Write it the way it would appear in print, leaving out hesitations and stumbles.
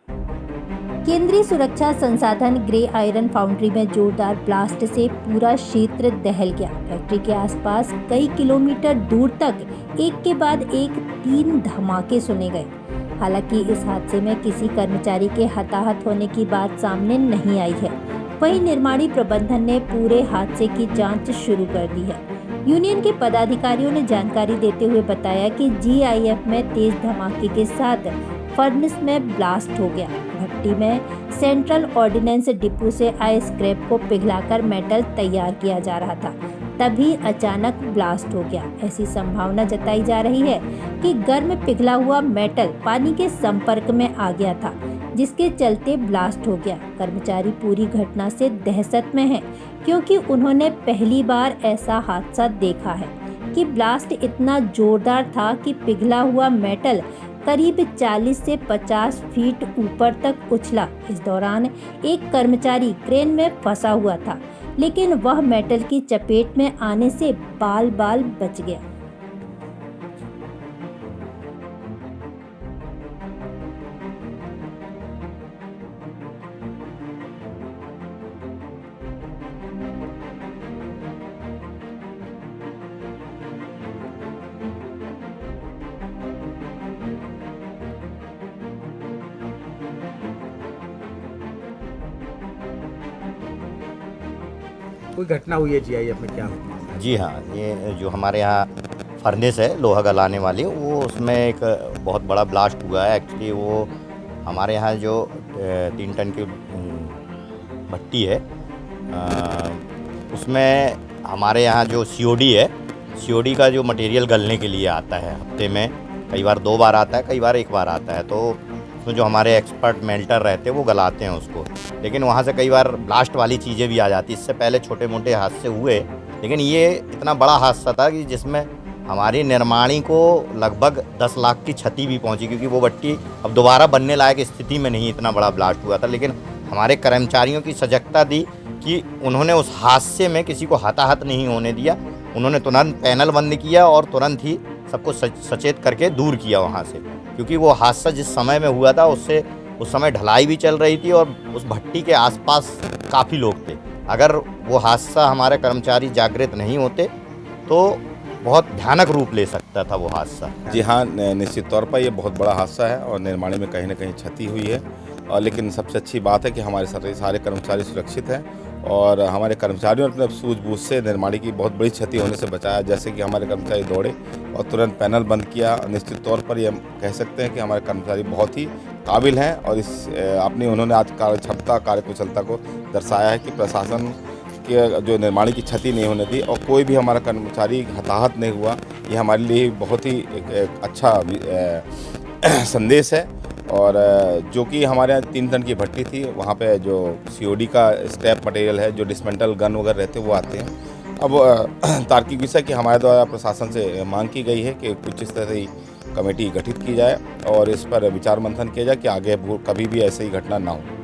केंद्रीय सुरक्षा संसाधन ग्रे आयरन फाउंड्री में जोरदार ब्लास्ट से पूरा क्षेत्र दहल गया। फैक्ट्री के आसपास कई किलोमीटर दूर तक एक के बाद एक 3 धमाके सुने गए। हालांकि इस हादसे में किसी कर्मचारी के हताहत होने की बात सामने नहीं आई है। वहीं निर्माणी प्रबंधन ने पूरे हादसे की जांच शुरू कर दी है। यूनियन के पदाधिकारियों ने जानकारी देते हुए बताया कि जीआईएफ में तेज धमाके के साथ फर्नेस में ब्लास्ट हो गया। भट्टी में सेंट्रल ऑर्डिनेंस डिपो से आए स्क्रैप को पिघलाकर मेटल तैयार किया जा रहा था, तभी अचानक ब्लास्ट हो गया। ऐसी संभावना जताई जा रही है कि गर्म पिघला हुआ मेटल पानी के संपर्क में आ गया था, जिसके चलते ब्लास्ट हो गया। कर्मचारी पूरी घटना से दहशत में हैं, क्योंकि उन्होंने पहली बार ऐसा हादसा देखा है कि ब्लास्ट इतना जोरदार था कि पिघला हुआ मेटल करीब 40 से 50 फीट ऊपर तक उछला। इस दौरान एक कर्मचारी क्रेन में फंसा हुआ था, लेकिन वह मेटल की चपेट में आने से बाल बाल बच गया। कोई घटना हुई है जीआईएफ में क्या? जी हाँ, ये जो हमारे यहाँ फर्नेस है लोहा गलाने वाली, वो उसमें एक बहुत बड़ा ब्लास्ट हुआ है। एक्चुअली वो हमारे यहाँ जो 3 टन की भट्टी है, उसमें हमारे यहाँ जो सीओडी है, सीओडी का जो मटेरियल गलने के लिए आता है, हफ्ते में कई बार 2 बार आता है, कई बार 1 बार आता है। तो उसमें जो हमारे एक्सपर्ट मेल्टर रहते हैं वो गलाते हैं उसको, लेकिन वहाँ से कई बार ब्लास्ट वाली चीज़ें भी आ जाती। इससे पहले छोटे मोटे हादसे हुए, लेकिन ये इतना बड़ा हादसा था कि जिसमें हमारी निर्माणी को लगभग 10 लाख की क्षति भी पहुंची, क्योंकि वो भट्टी अब दोबारा बनने लायक स्थिति में नहीं, इतना बड़ा ब्लास्ट हुआ था। लेकिन हमारे कर्मचारियों की सजगता दी कि उन्होंने उस हादसे में किसी को हताहत नहीं होने दिया। उन्होंने तुरंत पैनल बंद किया और तुरंत ही सबको सचेत करके दूर किया वहाँ से, क्योंकि वो हादसा जिस समय में हुआ था उससे उस समय ढलाई भी चल रही थी और उस भट्टी के आसपास काफ़ी लोग थे। अगर वो हादसा हमारे कर्मचारी जागृत नहीं होते तो बहुत भयानक रूप ले सकता था वो हादसा। जी हाँ, निश्चित तौर पर ये बहुत बड़ा हादसा है और निर्माणी में कहीं ना कहीं क्षति हुई है। और लेकिन सबसे अच्छी बात है कि हमारे सारे कर्मचारी सुरक्षित हैं और हमारे कर्मचारियों ने अपने सूझबूझ से निर्माणी की बहुत बड़ी क्षति होने से बचाया। जैसे कि हमारे कर्मचारी दौड़े और तुरंत पैनल बंद किया। निश्चित तौर पर ये कह सकते हैं कि हमारे कर्मचारी बहुत ही काबिल हैं और उन्होंने आज कार्य क्षमता, कार्यकुशलता को दर्शाया है कि प्रशासन के जो निर्माणी की क्षति नहीं होने दी और कोई भी हमारा कर्मचारी हताहत नहीं हुआ। ये हमारे लिए बहुत ही एक अच्छा संदेश है। और जो कि हमारे यहाँ 3 टन की भट्टी थी, वहाँ पे जो सीओडी का स्क्रैप मटेरियल है, जो डिसमेंटल गन वगैरह रहते हैं वो आते हैं। अब तार्किक विषय कि हमारे द्वारा प्रशासन से मांग की गई है कि कुछ इस तरह की कमेटी गठित की जाए और इस पर विचार मंथन किया जाए कि आगे कभी भी ऐसी घटना ना हो।